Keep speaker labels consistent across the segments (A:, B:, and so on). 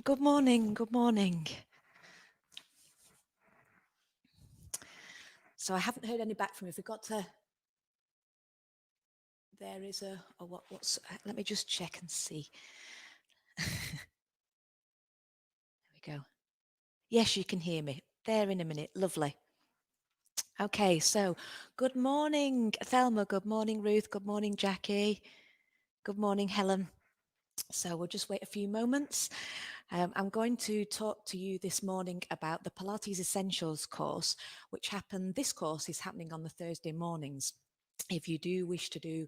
A: Good morning, good morning. So I haven't heard any back from you. If we got to, there is what's, let me just check and see. There we go. Yes, you can hear me. There in a minute. Lovely. Okay, so good morning, Thelma. Good morning, Ruth. Good morning, Jackie. Good morning, Helen. So we'll just wait a few moments. I'm going to talk to you this morning about the Pilates Essentials course, which this course is happening on the Thursday mornings. If you do wish to do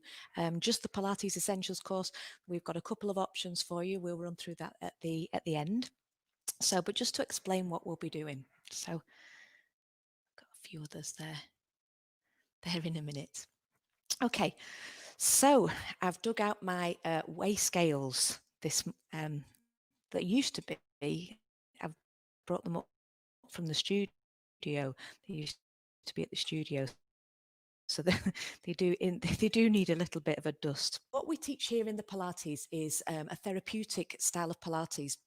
A: just the Pilates Essentials course, we've got a couple of options for you. We'll run through that at the end. So, but just to explain what we'll be doing. So, got a few others there in a minute. Okay, so I've dug out my weigh scales. That used to be. I've brought them up from the studio. They used to be at the studio. So they do need a little bit of a dust. What we teach here in the Pilates is a therapeutic style of Pilates,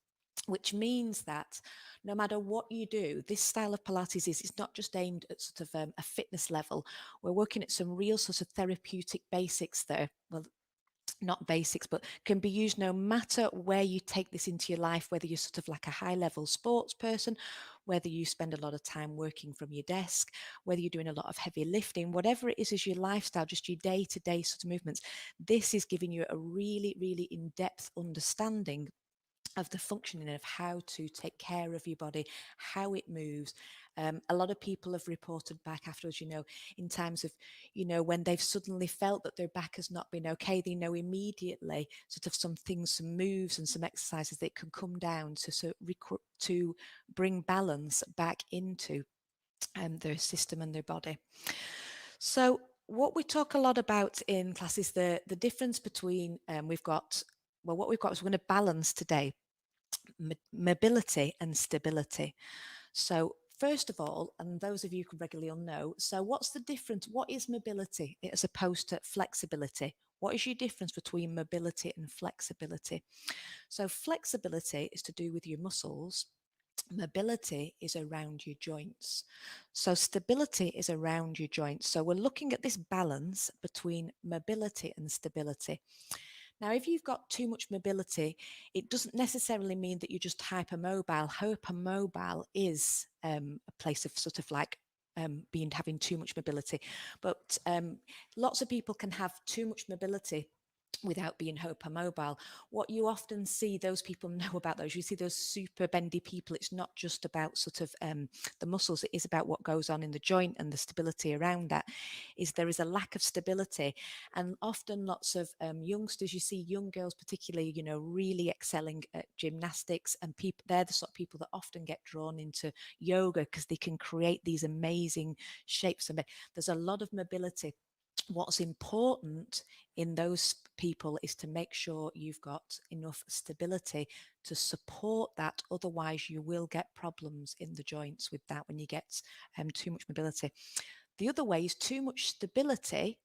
A: which means that no matter what you do, this style of Pilates is not just aimed at sort of a fitness level. We're working at some real sort of therapeutic basics there. Well, not basics, but can be used no matter where you take this into your life, whether you're sort of like a high level sports person, whether you spend a lot of time working from your desk, whether you're doing a lot of heavy lifting, whatever it is your lifestyle, just your day-to-day sort of movements. This is giving you a really, really in-depth understanding of the functioning of how to take care of your body, how it moves. A lot of people have reported back afterwards, in times of, when they've suddenly felt that their back has not been okay, they know immediately sort of some things, some moves and some exercises that can come down to bring balance back into their system and their body. So what we talk a lot about in class is the difference between what we've got is we're going to balance today mobility and stability. So first of all, and those of you who regularly will know, so what's the difference? What is mobility as opposed to flexibility? What is your difference between mobility and flexibility? So flexibility is to do with your muscles. Mobility is around your joints. So stability is around your joints. So we're looking at this balance between mobility and stability. Now, if you've got too much mobility, it doesn't necessarily mean that you're just hypermobile. Hypermobile is a place of sort of like having too much mobility. But lots of people can have too much mobility without being hypermobile. What you often see, those people know about those, you see those super bendy people, it's not just about sort of the muscles, it is about what goes on in the joint and the stability around that. Is there is a lack of stability, and often lots of youngsters, you see young girls particularly, really excelling at gymnastics, and people, they're the sort of people that often get drawn into yoga because they can create these amazing shapes, and there's a lot of mobility. What's important in those people is to make sure you've got enough stability to support that. Otherwise, you will get problems in the joints with that when you get too much mobility. The other way is too much stability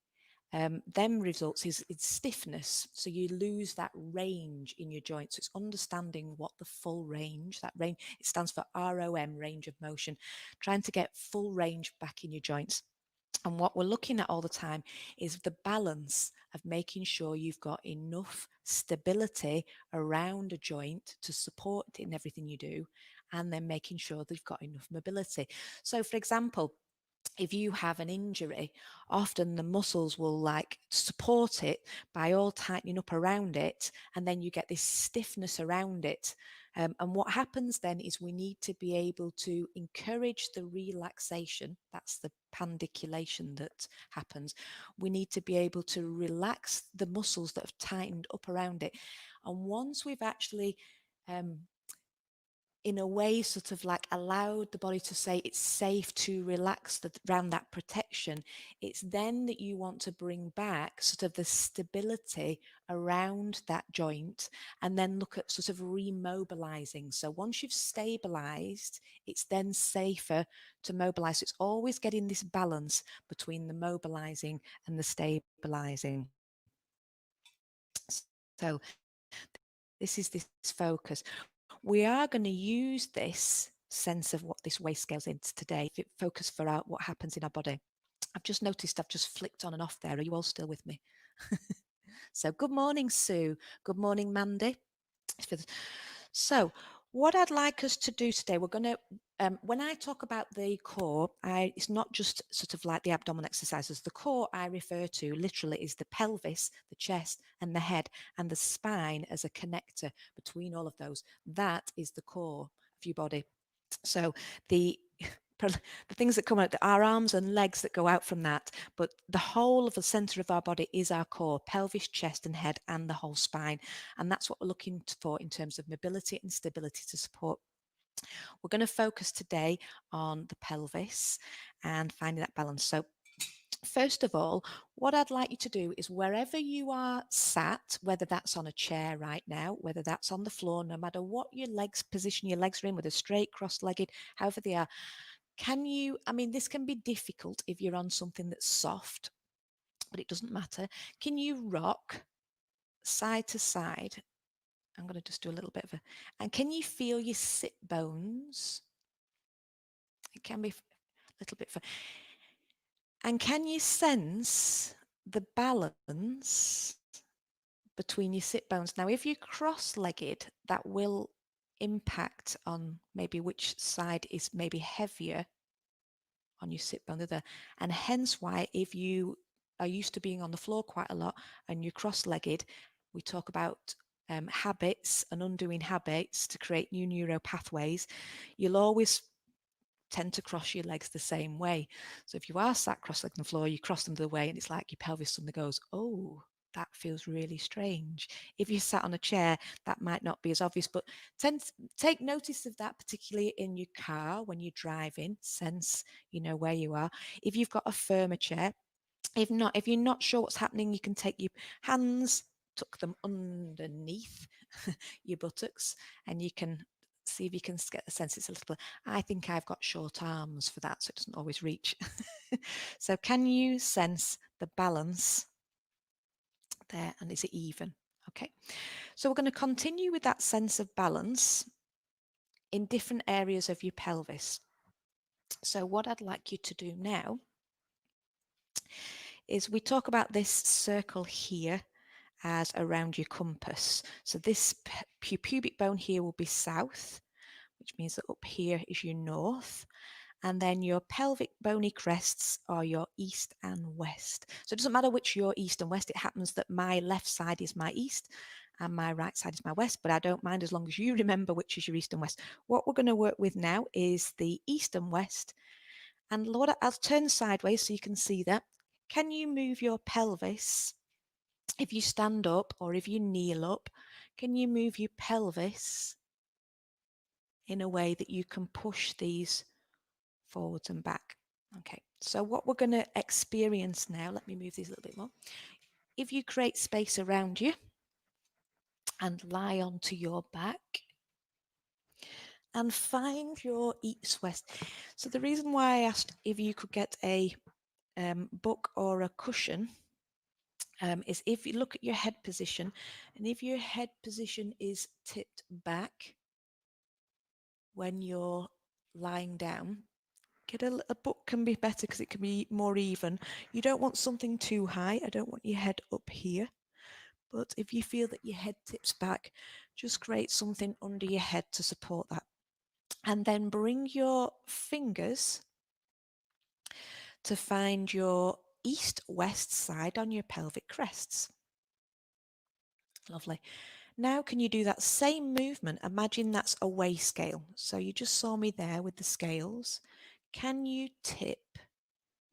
A: then results is stiffness. So you lose that range in your joints. So it's understanding what the full range, that range, it stands for ROM, range of motion, trying to get full range back in your joints. And what we're looking at all the time is the balance of making sure you've got enough stability around a joint to support it in everything you do, and then making sure that you've got enough mobility. So, for example, if you have an injury, often the muscles will like support it by all tightening up around it, and then you get this stiffness around it. And what happens then is we need to be able to encourage the relaxation. That's the pandiculation that happens. We need to be able to relax the muscles that have tightened up around it. And once we've actually in a way sort of like allowed the body to say it's safe to relax around that protection, it's then that you want to bring back sort of the stability around that joint, and then look at sort of remobilizing. So once you've stabilized, it's then safer to mobilize. So it's always getting this balance between the mobilizing and the stabilizing. So this is this focus. We are going to use this sense of what this weight scales into today, focus for what happens in our body. I've just noticed I've just flicked on and off there. Are you all still with me? So good morning, Sue. Good morning, Mandy. So what I'd like us to do today, we're going to, when I talk about the core, it's not just sort of like the abdomen exercises. The core I refer to literally is the pelvis, the chest and the head, and the spine as a connector between all of those. That is the core of your body. So the the things that come out, our arms and legs that go out from that, but the whole of the center of our body is our core, pelvis, chest and head, and the whole spine. And that's what we're looking for in terms of mobility and stability to support. We're going to focus today on the pelvis and finding that balance. So first of all, what I'd like you to do is wherever you are sat, whether that's on a chair right now, whether that's on the floor, no matter what your legs position your legs are in, whether straight, cross-legged, however they are, can you, I mean, this can be difficult if you're on something that's soft, but it doesn't matter. Can you rock side to side? I'm going to just do a little bit of a, and can you feel your sit bones? It can be a little bit, and can you sense the balance between your sit bones? Now, if you're cross-legged, that will impact on maybe which side is maybe heavier on your sit bone, and hence why if you are used to being on the floor quite a lot and you're cross-legged, we talk about habits and undoing habits to create new neural pathways. You'll always tend to cross your legs the same way. So if you are sat cross-legged on the floor, you cross them the other way and it's like your pelvis suddenly goes, oh, that feels really strange. If you sat on a chair, that might not be as obvious, but take notice of that, particularly in your car when you're driving, sense, where you are. If you've got a firmer chair, if you're not sure what's happening, you can take your hands, tuck them underneath your buttocks, and you can see if you can get a sense. It's a little bit, I think I've got short arms for that, so it doesn't always reach. So can you sense the balance there, and is it even? Okay, so we're going to continue with that sense of balance in different areas of your pelvis. So what I'd like you to do now is we talk about this circle here as around your compass. So this pubic bone here will be south, which means that up here is your north. And then your pelvic bony crests are your east and west. So it doesn't matter which your east and west. It happens that my left side is my east and my right side is my west, but I don't mind as long as you remember which is your east and west. What we're going to work with now is the east and west. And Lord, I'll turn sideways so you can see that. Can you move your pelvis? If you stand up or if you kneel up, can you move your pelvis in a way that you can push these forwards and back? Okay, so what we're going to experience now, let me move these a little bit more. If you create space around you and lie onto your back and find your east west. So the reason why I asked if you could get a book or a cushion is if you look at your head position, and if your head position is tipped back when you're lying down, get a book can be better because it can be more even. You don't want something too high. I don't want your head up here. But if you feel that your head tips back, just create something under your head to support that. And then bring your fingers to find your east-west side on your pelvic crests. Lovely. Now can you do that same movement? Imagine that's a weigh scale. So you just saw me there with the scales. Can you tip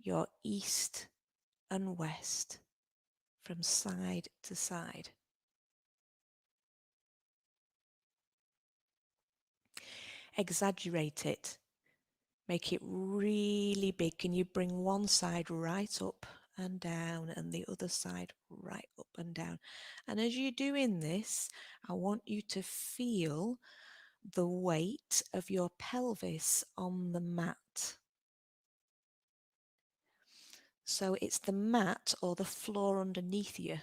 A: your east and west from side to side? Exaggerate it. Make it really big. Can you bring one side right up and down and the other side right up and down? And as you're doing this, I want you to feel the weight of your pelvis on the mat. So it's the mat or the floor underneath you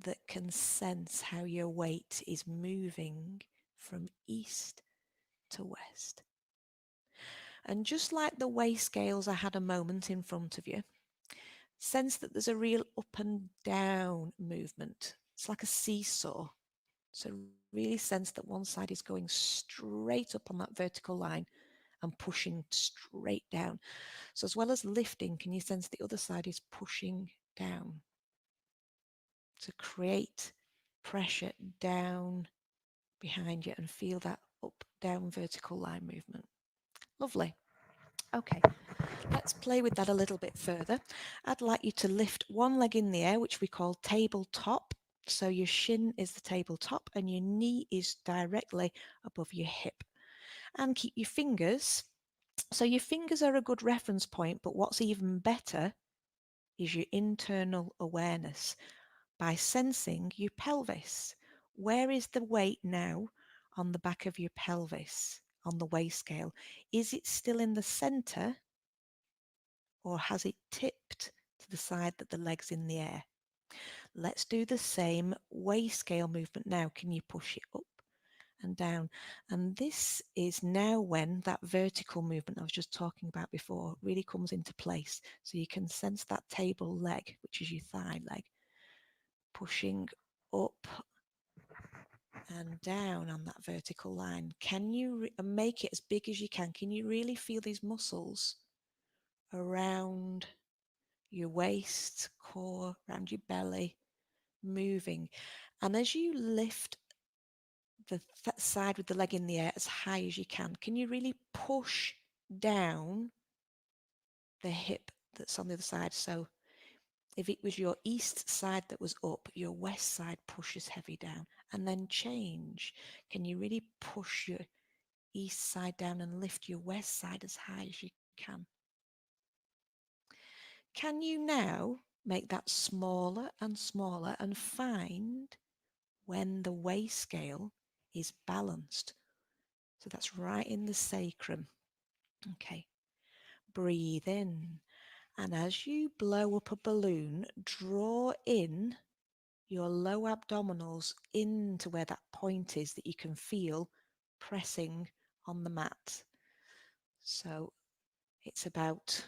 A: that can sense how your weight is moving from east to west. And just like the weigh scales I had a moment in front of you, sense that there's a real up and down movement. It's like a seesaw. So really sense that one side is going straight up on that vertical line and pushing straight down. So as well as lifting, can you sense the other side is pushing down to create pressure down behind you and feel that up, down vertical line movement. Lovely. Okay, let's play with that a little bit further. I'd like you to lift one leg in the air, which we call tabletop. So your shin is the tabletop and your knee is directly above your hip. And keep your fingers. So your fingers are a good reference point, but what's even better is your internal awareness by sensing your pelvis. Where is the weight now on the back of your pelvis on the weigh scale? Is it still in the center or has it tipped to the side that the leg's in the air? Let's do the same weigh scale movement now. Can you push it up and down? And this is now when that vertical movement I was just talking about before really comes into place. So you can sense that table leg, which is your thigh leg, pushing up and down on that vertical line. Can you make it as big as you can? Can you really feel these muscles around your waist, core, around your belly, moving? And as you lift the side with the leg in the air as high as you can you really push down the hip that's on the other side? So if it was your east side that was up, your west side pushes heavy down, and then change. Can you really push your east side down and lift your west side as high as you can? Can you now make that smaller and smaller and find when the weigh scale is balanced? So that's right in the sacrum. Okay, breathe in. And as you blow up a balloon, draw in your low abdominals into where that point is that you can feel pressing on the mat. So it's about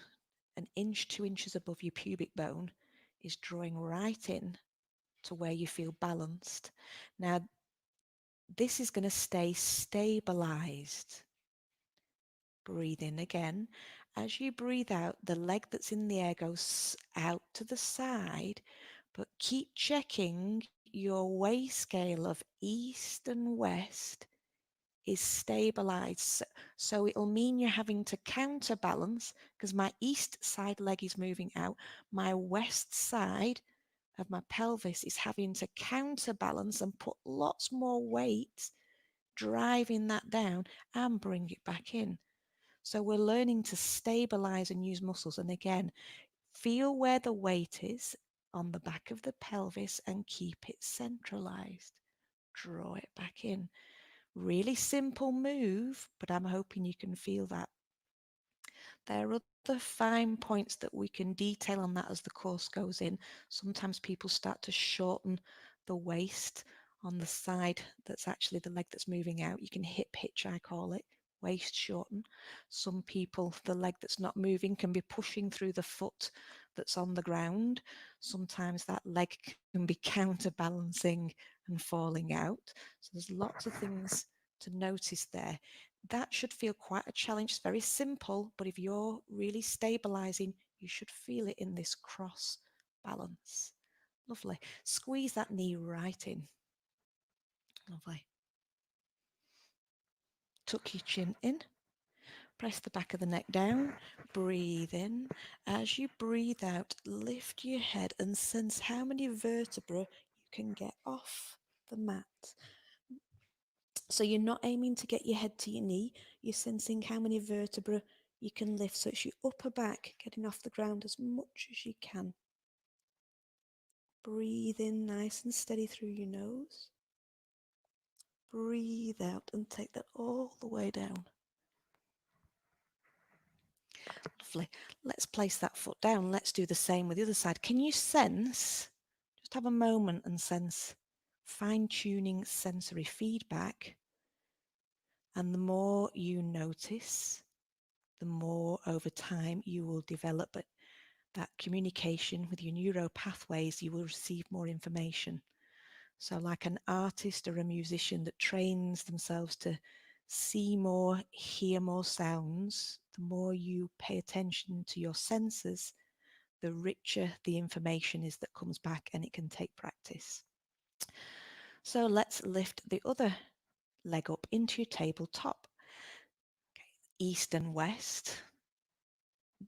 A: an inch, 2 inches above your pubic bone, is drawing right in to where you feel balanced. Now, this is going to stay stabilized. Breathe in again. As you breathe out, the leg that's in the air goes out to the side, but keep checking your weigh scale of east and west is stabilized. So it'll mean you're having to counterbalance because my east side leg is moving out. My west side of my pelvis is having to counterbalance and put lots more weight, driving that down and bring it back in. So we're learning to stabilize and use muscles. And again, feel where the weight is on the back of the pelvis and keep it centralized. Draw it back in. Really simple move, but I'm hoping you can feel that. There are other fine points that we can detail on that as the course goes in. Sometimes people start to shorten the waist on the side that's actually the leg that's moving out. You can hip hitch, I call it, waist shorten. Some people, the leg that's not moving can be pushing through the foot that's on the ground. Sometimes that leg can be counterbalancing and falling out. So there's lots of things to notice there. That should feel quite a challenge. It's very simple, but if you're really stabilizing, you should feel it in this cross balance. Lovely. Squeeze that knee right in. Lovely. Tuck your chin in. Press the back of the neck down. Breathe in. As you breathe out, lift your head and sense how many vertebrae you can get off the mat. So you're not aiming to get your head to your knee. You're sensing how many vertebrae you can lift. So it's your upper back getting off the ground as much as you can. Breathe in nice and steady through your nose. Breathe out and take that all the way down. Lovely. Let's place that foot down. Let's do the same with the other side. Can you sense, just have a moment and sense fine-tuning sensory feedback And the more you notice, the more over time you will develop that communication with your neuro pathways. You will receive more information. So like an artist or a musician that trains themselves to see more, hear more sounds, the more you pay attention to your senses, the richer the information is that comes back, and it can take practice. So let's lift the other leg up into your tabletop. Okay. East and west.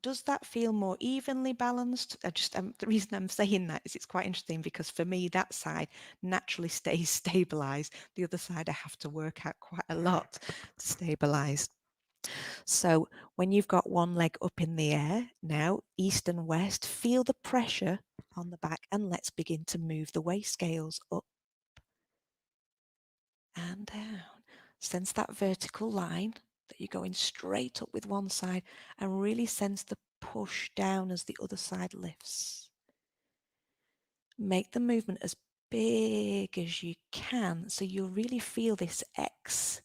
A: Does that feel more evenly balanced? The reason I'm saying that is it's quite interesting, because for me that side naturally stays stabilized. The other side I have to work out quite a lot to stabilize. So when you've got one leg up in the air, now east and west, feel the pressure on the back, and let's begin to move the weight scales up and down. Sense that vertical line, that you're going straight up with one side, and really sense the push down as the other side lifts. Make the movement as big as you can, so you'll really feel this X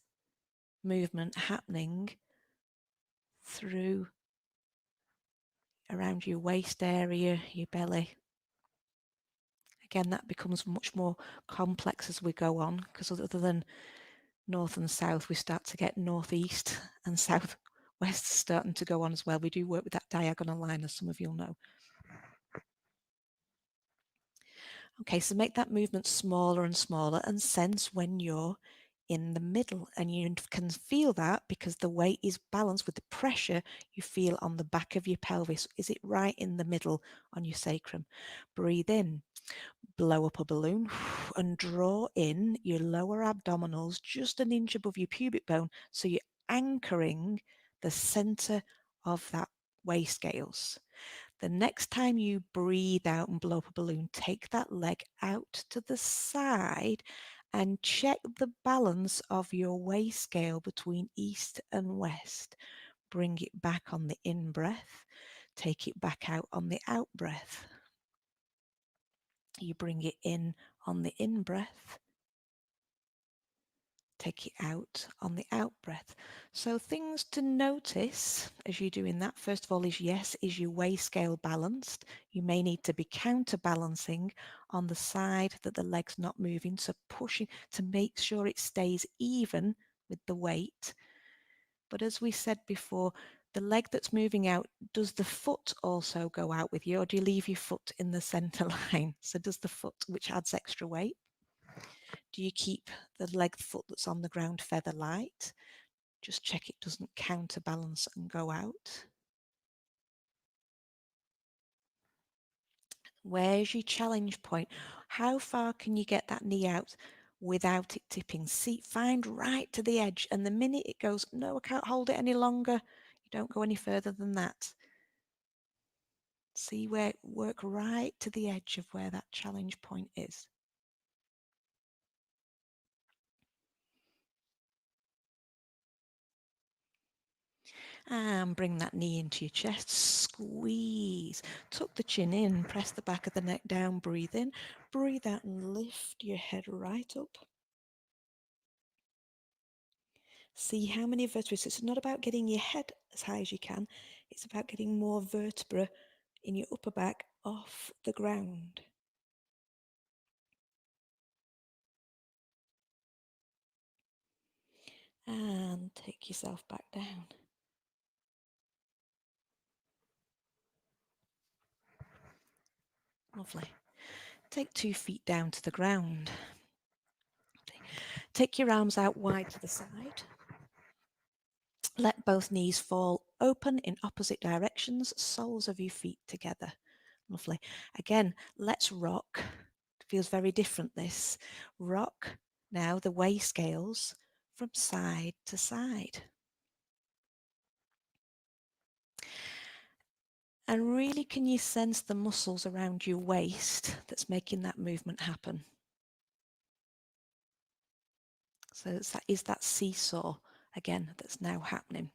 A: movement happening through around your waist area, your belly. Again, that becomes much more complex as we go on, because other than north and south, we start to get northeast and southwest starting to go on as well. We do work with that diagonal line, as some of you'll know. Okay, so make that movement smaller and smaller, and sense when you're in the middle, and you can feel that because the weight is balanced with the pressure you feel on the back of your pelvis. Is it right in the middle on your sacrum? Breathe in, blow up a balloon, and draw in your lower abdominals just an inch above your pubic bone, so you're anchoring the center of that waist scales. The next time you breathe out and blow up a balloon, take that leg out to the side and check the balance of your waist scale between east and west. Bring it back on the in breath, take it back out on the out breath. You bring it in on the in breath, take it out on the out breath. So things to notice as you're doing that, first of all, is yes, is your waist scale balanced? You may need to be counterbalancing on the side that the leg's not moving, so pushing to make sure it stays even with the weight. But as we said before, the leg that's moving out, does the foot also go out with you, or do you leave your foot in the center line? So does the foot, which adds extra weight? Do you keep the leg foot that's on the ground feather light? Just check it doesn't counterbalance and go out. Where's your challenge point? How far can you get that knee out without it tipping? See, find right to the edge, and the minute it goes, no, I can't hold it any longer, you don't go any further than that. See where, work right to the edge of where that challenge point is. And bring that knee into your chest, squeeze, tuck the chin in, press the back of the neck down, breathe in, breathe out and lift your head right up. See how many vertebrae, so it's not about getting your head as high as you can, it's about getting more vertebra in your upper back off the ground. And take yourself back down. Lovely. Take 2 feet down to the ground. Take your arms out wide to the side. Let both knees fall open in opposite directions, soles of your feet together. Lovely. Again, let's rock. It feels very different, this. Rock now the waist scales from side to side. And really, can you sense the muscles around your waist that's making that movement happen? So is that seesaw again that's now happening.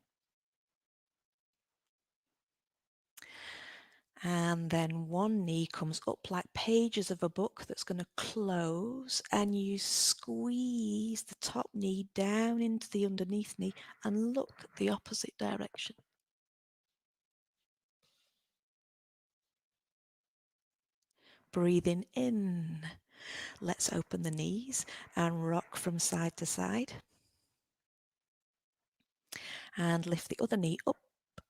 A: And then one knee comes up like pages of a book that's going to close, and you squeeze the top knee down into the underneath knee and look the opposite direction. Breathing in. Let's open the knees and rock from side to side. And lift the other knee up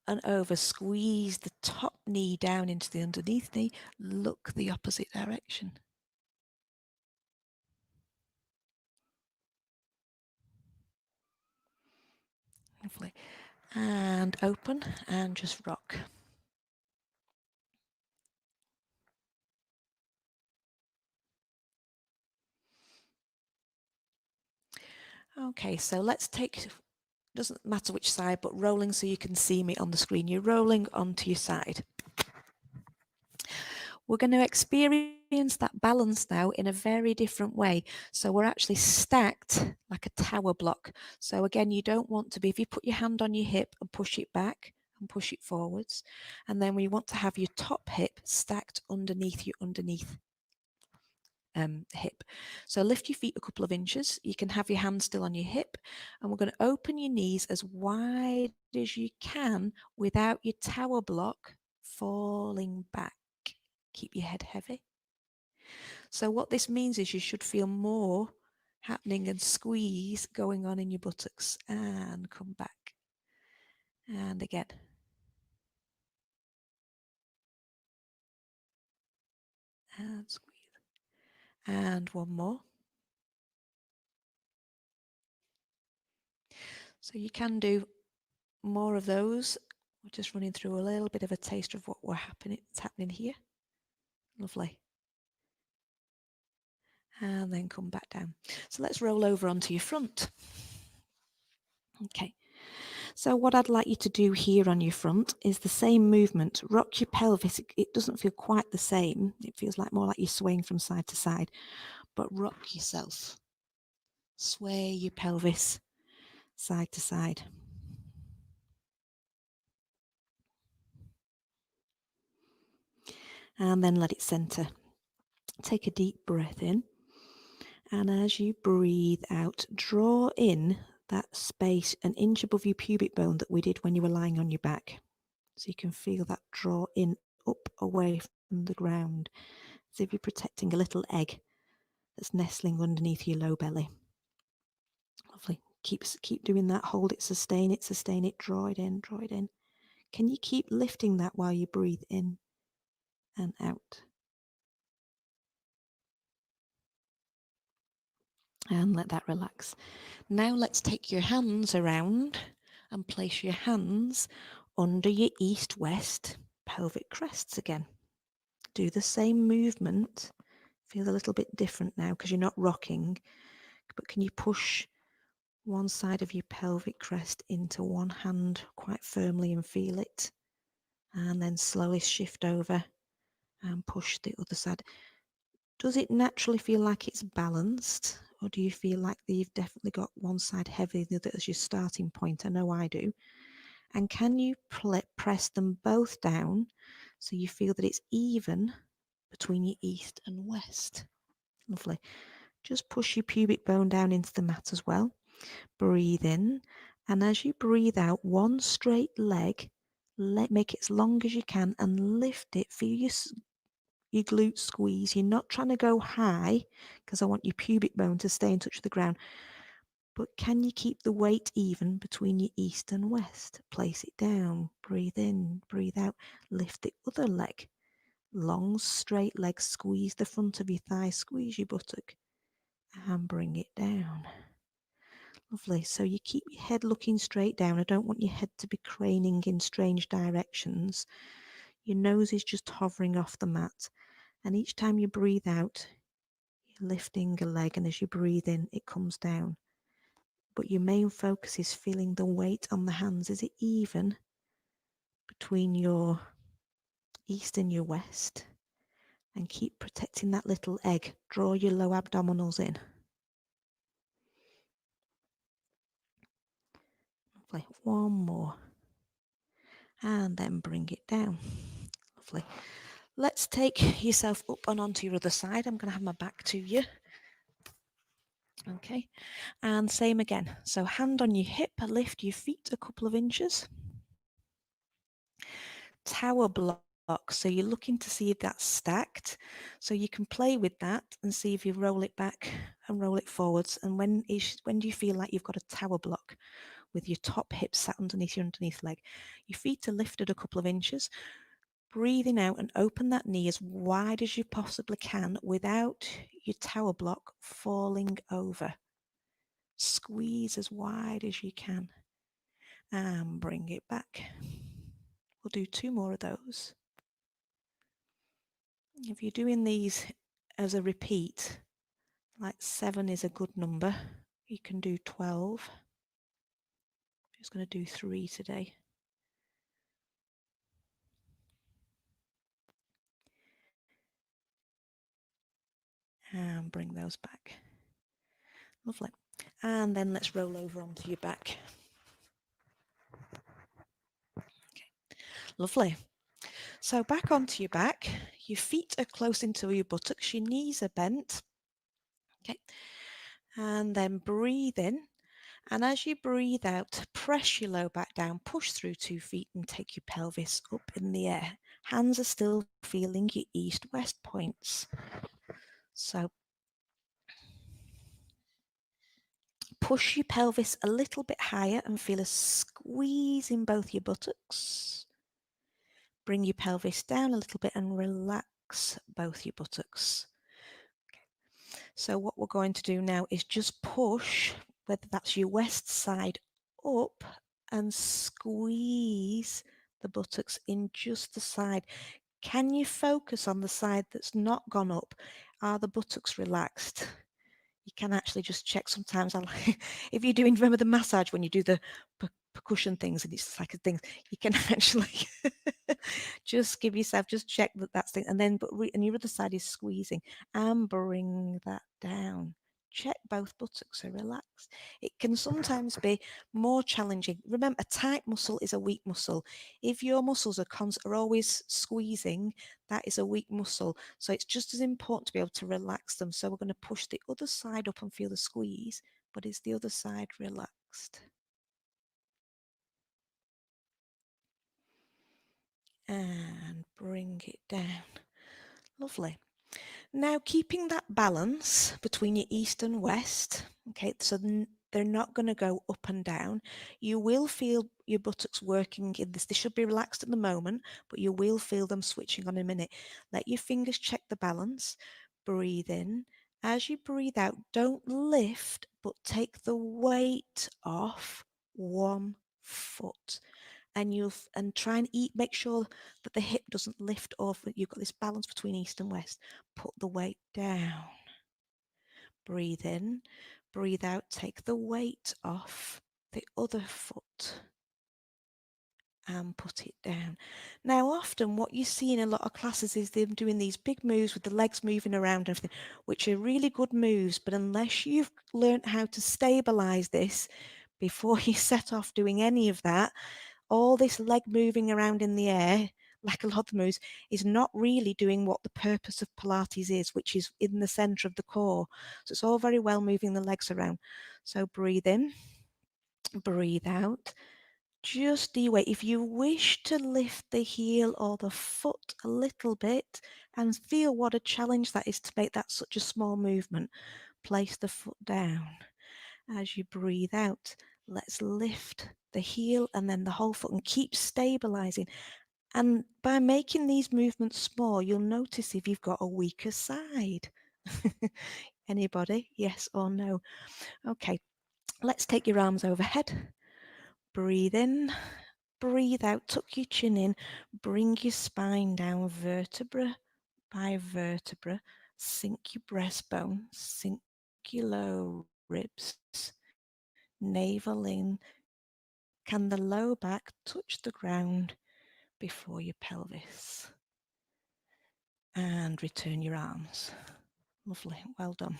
A: and over. Squeeze the top knee down into the underneath knee. Look the opposite direction. Lovely. And open and just rock. Okay, so let's take, doesn't matter which side, but rolling so you can see me on the screen. You're rolling onto your side. We're going to experience that balance now in a very different way. So we're actually stacked like a tower block. So again, you don't want to be, if you put your hand on your hip and push it back and push it forwards, and then we want to have your top hip stacked underneath your hip. So lift your feet a couple of inches. You can have your hand still on your hip, and we're going to open your knees as wide as you can without your tower block falling back. Keep your head heavy. So what this means is you should feel more happening and squeeze going on in your buttocks, and come back. And again. And squeeze. And one more. So you can do more of those. We're just running through a little bit of a taste of what's happening here. Lovely. And then come back down. So let's roll over onto your front. Okay. So what I'd like you to do here on your front is the same movement. Rock your pelvis. It doesn't feel quite the same. It feels like more like you're swaying from side to side. But rock yourself. Sway your pelvis side to side. And then let it center. Take a deep breath in. And as you breathe out, draw in that space an inch above your pubic bone that we did when you were lying on your back. So you can feel that draw in up away from the ground, as if you're protecting a little egg that's nestling underneath your low belly. Lovely. Keep doing that. Hold it, sustain it, draw it in, draw it in. Can you keep lifting that while you breathe in and out? And let that relax. Now let's take your hands around and place your hands under your east-west pelvic crests again. Do the same movement. Feel a little bit different now because you're not rocking, but can you push one side of your pelvic crest into one hand quite firmly and feel it? And then slowly shift over and push the other side. Does it naturally feel like it's balanced, or do you feel like you've definitely got one side heavy, the other as your starting point? I know I do. And can you press them both down so you feel that it's even between your east and west? Lovely. Just push your pubic bone down into the mat as well. Breathe in, and as you breathe out, one straight leg, make it as long as you can and lift it. Feel your glutes squeeze. You're not trying to go high because I want your pubic bone to stay in touch with the ground. But can you keep the weight even between your east and west? Place it down. Breathe in, breathe out. Lift the other leg. Long straight leg. Squeeze the front of your thigh. Squeeze your buttock. And bring it down. Lovely. So you keep your head looking straight down. I don't want your head to be craning in strange directions. Your nose is just hovering off the mat. And each time you breathe out, you're lifting a leg, and as you breathe in, it comes down. But your main focus is feeling the weight on the hands. Is it even between your east and your west? And keep protecting that little egg. Draw your low abdominals in. Lovely. One more. And then bring it down. Lovely. Let's take yourself up and onto your other side. I'm going to have my back to you. Okay. And same again. So hand on your hip, lift your feet a couple of inches. Tower block. So you're looking to see if that's stacked. So you can play with that and see if you roll it back and roll it forwards. And when do you feel like you've got a tower block with your top hip sat underneath your underneath leg? Your feet are lifted a couple of inches. Breathing out and open that knee as wide as you possibly can without your tower block falling over. Squeeze as wide as you can and bring it back. We'll do 2 more of those. If you're doing these as a repeat, like 7 is a good number, you can do 12. I'm just going to do 3 today. And bring those back. Lovely. And then let's roll over onto your back. Okay. Lovely. So back onto your back, your feet are close into your buttocks, your knees are bent. Okay. And then breathe in. And as you breathe out, press your low back down, push through 2 feet and take your pelvis up in the air. Hands are still feeling your east-west points. So push your pelvis a little bit higher and feel a squeeze in both your buttocks. Bring your pelvis down a little bit and relax both your buttocks. Okay. So what we're going to do now is just push, whether that's your west side up, and squeeze the buttocks in just the side. Can you focus on the side that's not gone up? Are the buttocks relaxed? You can actually just check sometimes. If you're doing, remember the massage when you do the percussion things and it's like a thing, you can actually just give yourself, just check that that's thing, and then and your other side is squeezing and bring that down. Check both buttocks are relaxed. It can sometimes be more challenging. Remember, a tight muscle is a weak muscle. If your muscles are always squeezing, that is a weak muscle. So it's just as important to be able to relax them. So we're going to push the other side up and feel the squeeze, but is the other side relaxed? And bring it down. Lovely. Now, keeping that balance between your east and west, okay, so they're not going to go up and down. You will feel your buttocks working in this. They should be relaxed at the moment, but you will feel them switching on in a minute. Let your fingers check the balance. Breathe in. As you breathe out, don't lift, but take the weight off one foot. And try and make sure that the hip doesn't lift off. You've got this balance between east and west. Put the weight down. Breathe in, breathe out, take the weight off the other foot and put it down. Now, often what you see in a lot of classes is them doing these big moves with the legs moving around and everything, which are really good moves, but unless you've learned how to stabilize this before you set off doing any of that, all this leg moving around in the air, like a lot of moves, is not really doing what the purpose of Pilates is, which is in the center of the core. So it's all very well moving the legs around. So breathe in, breathe out. Just the weight. If you wish to lift the heel or the foot a little bit and feel what a challenge that is to make that such a small movement, place the foot down. As you breathe out, let's lift the heel and then the whole foot and keep stabilizing. And by making these movements small, you'll notice if you've got a weaker side. Anybody? Yes or no? Okay, let's take your arms overhead. Breathe in, breathe out, tuck your chin in, bring your spine down vertebra by vertebra, sink your breastbone, sink your low ribs, navel in. Can the low back touch the ground before your pelvis? And return your arms. Lovely, well done.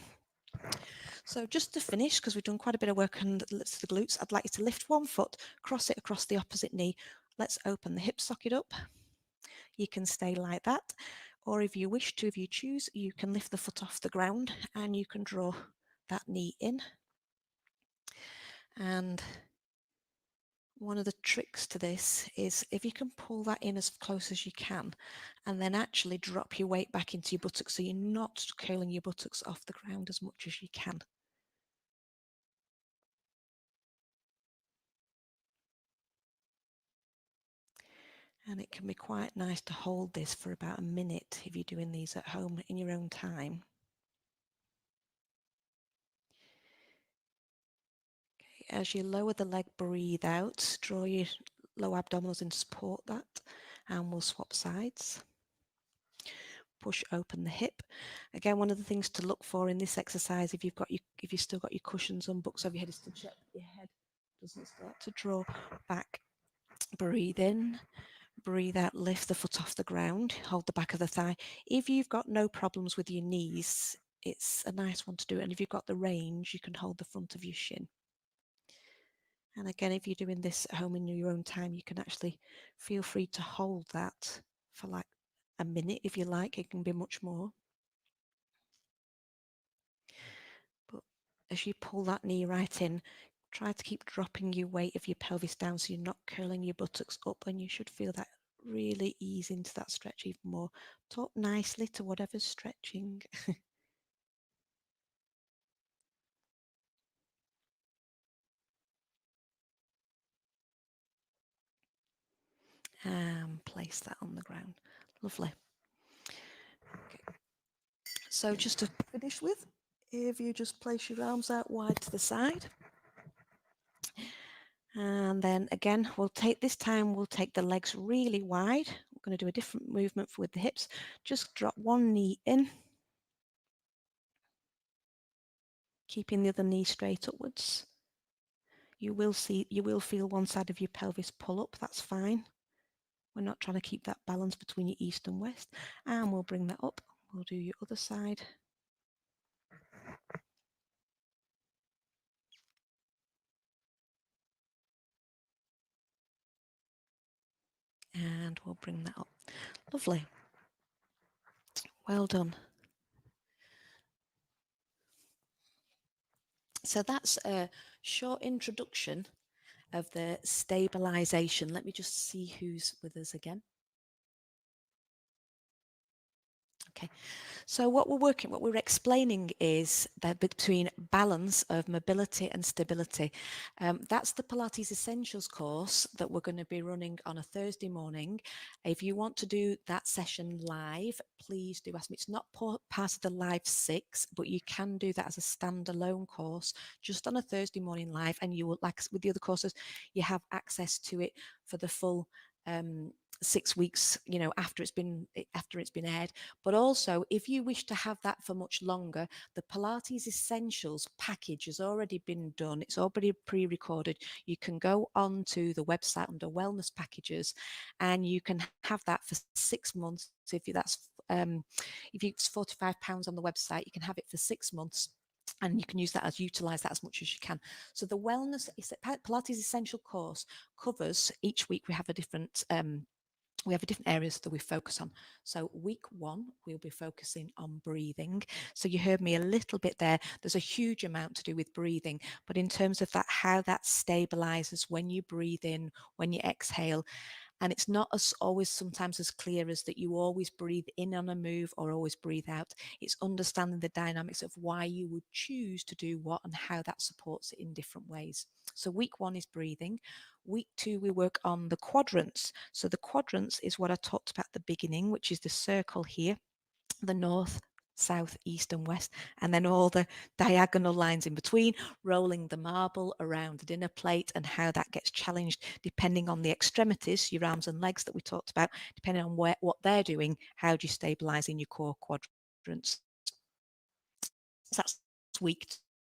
A: So just to finish, because we've done quite a bit of work on the glutes, I'd like you to lift one foot, cross it across the opposite knee. Let's open the hip socket up. you can stay like that. Or if you wish to, if you choose, you can lift the foot off the ground and you can draw that knee in. And one of the tricks to this is if you can pull that in as close as you can and then actually drop your weight back into your buttocks so you're not curling your buttocks off the ground as much as you can. And it can be quite nice to hold this for about a minute if you're doing these at home in your own time. Okay, as you lower the leg, breathe out, draw your low abdominals in to support that, and we'll swap sides. Push open the hip. Again, one of the things to look for in this exercise, if you've still got your cushions on, books over your head, is to check your head doesn't start to draw back. Breathe in, breathe out, lift the foot off the ground, hold the back of the thigh. If you've got no problems with your knees, it's a nice one to do. And if you've got the range, you can hold the front of your shin. And again, if you're doing this at home in your own time, you can actually feel free to hold that for like a minute if you like. It can be much more. But as you pull that knee right in, try to keep dropping your weight of your pelvis down so you're not curling your buttocks up, and you should feel that really ease into that stretch even more. Talk nicely to whatever's stretching. And place that on the ground. Lovely. Okay. So just to finish with, if you just place your arms out wide to the side, and then again, we'll take the legs really wide. We're going to do a different movement with the hips. Just drop one knee in, keeping the other knee straight upwards. You will feel one side of your pelvis pull up. That's fine. We're not trying to keep that balance between your east and west. And we'll bring that up. We'll do your other side. And we'll bring that up. Lovely. Well done. So that's a short introduction of the stabilization. Let me just see who's with us again. Okay, so what we're explaining is that between balance of mobility and stability. That's the Pilates Essentials course that we're going to be running on a Thursday morning. If you want to do that session live, please do ask me. It's not part of the live 6, but you can do that as a standalone course just on a Thursday morning live, and you will, like with the other courses, you have access to it for the full 6 weeks, after it's been aired. But also, if you wish to have that for much longer, the Pilates Essentials package has already been done. It's already pre-recorded. You can go onto the website under wellness packages, and you can have that for 6 months. If it's £45 on the website, you can have it for 6 months. And you can utilize that as much as you can. So the Pilates Essential course covers, each week we have a different areas that we focus on. So week 1, we'll be focusing on breathing. So you heard me a little bit there. There's a huge amount to do with breathing, but in terms of that, how that stabilizes when you breathe in, when you exhale. And it's not always sometimes as clear as that you always breathe in on a move or always breathe out. It's understanding the dynamics of why you would choose to do what and how that supports it in different ways. So week 1 is breathing. Week 2, we work on the quadrants. So the quadrants is what I talked about at the beginning, which is the circle here, the north, south, east and west, and then all the diagonal lines in between, rolling the marble around the dinner plate, and how that gets challenged depending on the extremities, your arms and legs that we talked about. Depending on what they're doing, how do you stabilize in your core quadrants? So that's week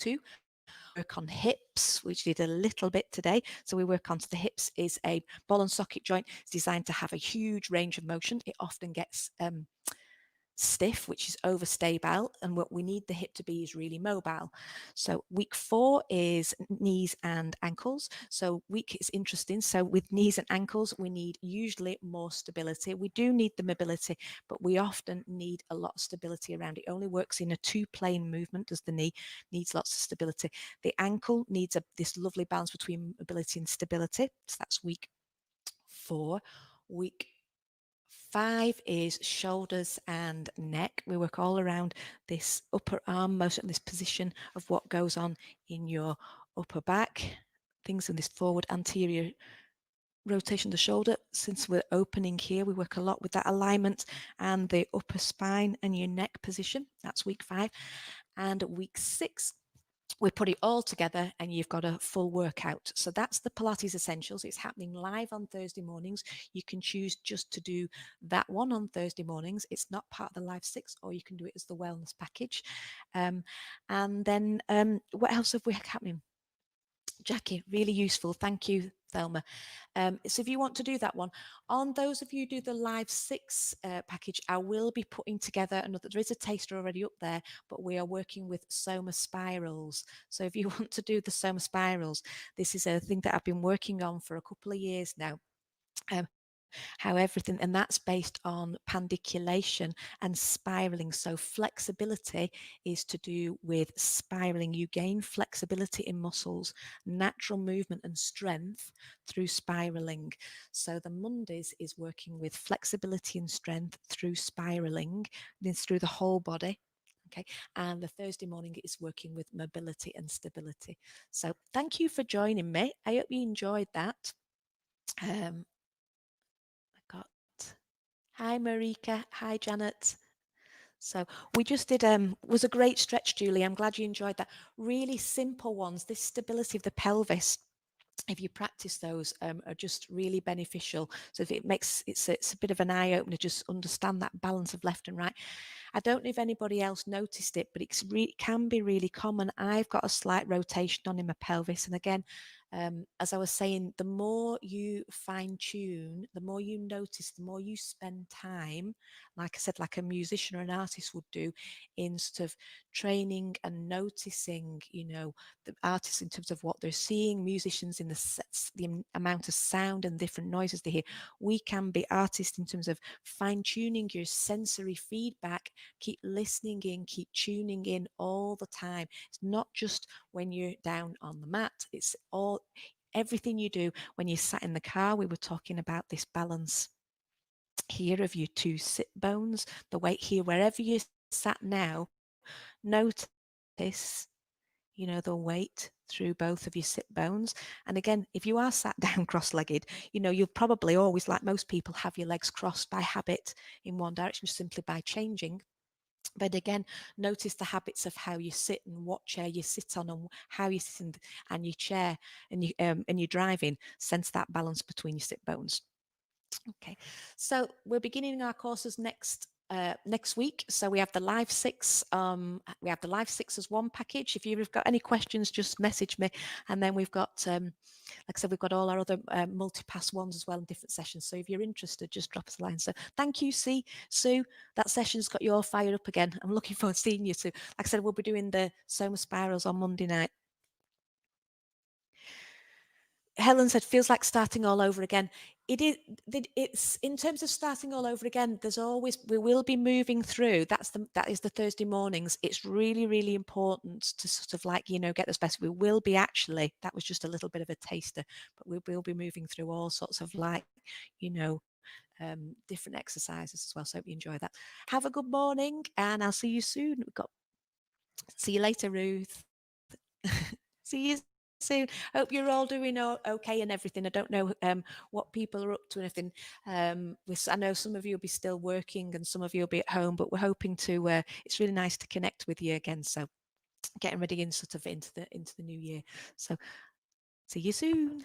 A: 2. Work on hips, which did a little bit today. So we work onto the hips is a ball and socket joint. It's designed to have a huge range of motion. It often gets stiff, which is overstable, and what we need the hip to be is really mobile. So week 4 is knees and ankles. So week is interesting. So with knees and ankles, we need usually more stability. We do need the mobility, but we often need a lot of stability around. It only works in a 2-plane movement as the knee needs lots of stability. The ankle needs this lovely balance between mobility and stability. So that's week 4. Week 5 is shoulders and neck. We work all around this upper arm motion, this position of what goes on in your upper back, things in this forward anterior rotation of the shoulder. Since we're opening here, we work a lot with that alignment and the upper spine and your neck position. That's week 5. And week 6, we put it all together and you've got a full workout. So that's the Pilates Essentials. It's happening live on Thursday mornings. You can choose just to do that one on Thursday mornings. It's not part of the Live 6, or you can do it as the wellness package. And then what else have we happening? Jackie, really useful. Thank you, Thelma. So if you want to do that one, on those of you who do the Live 6 package, I will be putting together another. There is a taster already up there, but we are working with Soma spirals. So if you want to do the Soma spirals, this is a thing that I've been working on for a couple of years now. How everything, and that's based on pandiculation and spiraling. So flexibility is to do with spiraling. You gain flexibility in muscles, natural movement and strength through spiraling. So the Mondays is working with flexibility and strength through spiraling. It's through the whole body. Okay, and the Thursday morning is working with mobility and stability. So thank you for joining me. I hope you enjoyed that. I got hi Marika, hi Janet. So we just did was a great stretch, Julie. I'm glad you enjoyed that. Really simple ones. This stability of the pelvis, if you practice those, are just really beneficial. So if it makes it's a bit of an eye opener, just understand that balance of left and right. I don't know if anybody else noticed it, but it can be really common. I've got a slight rotation on in my pelvis, and again, as I was saying, the more you fine tune, the more you notice, the more you spend time, like I said, like a musician or an artist would do, in sort of training and noticing, the artists in terms of what they're seeing, musicians in the amount of sound and different noises they hear. We can be artists in terms of fine tuning your sensory feedback, keep listening in, keep tuning in all the time. It's not just when you're down on the mat, it's everything you do. When you sat in the car, we were talking about this balance here of your 2 sit bones, the weight here, wherever you're sat now, notice, the weight through both of your sit bones. And again, if you are sat down cross-legged, you'll probably always, like most people, have your legs crossed by habit in one direction, simply by changing. But again, notice the habits of how you sit and what chair you sit on and how you sit and your chair and you're driving. Sense that balance between your sit bones. Okay, so we're beginning our courses next week. So we have the Live 6. We have the Live 6 as one package. If you've got any questions, just message me. And then we've got, like I said, we've got all our other multi-pass ones as well in different sessions. So if you're interested, just drop us a line. So thank you, Sue. That session's got you all fired up again. I'm looking forward to seeing you, Sue. Like I said, we'll be doing the Soma spirals on Monday night. Helen said, feels like starting all over again. It's in terms of starting all over again, we will be moving through. That is the Thursday mornings. It's really, really important to sort of get this best. We will be that was just a little bit of a taster, but we will be moving through all sorts of different exercises as well. So hope you enjoy that. Have a good morning and I'll see you soon. See you later, Ruth. See you soon. Hope you're all doing okay and everything. I don't know what people are up to and everything. I know some of you will be still working and some of you will be at home, but we're hoping to. It's really nice to connect with you again. So getting ready into the new year. So see you soon.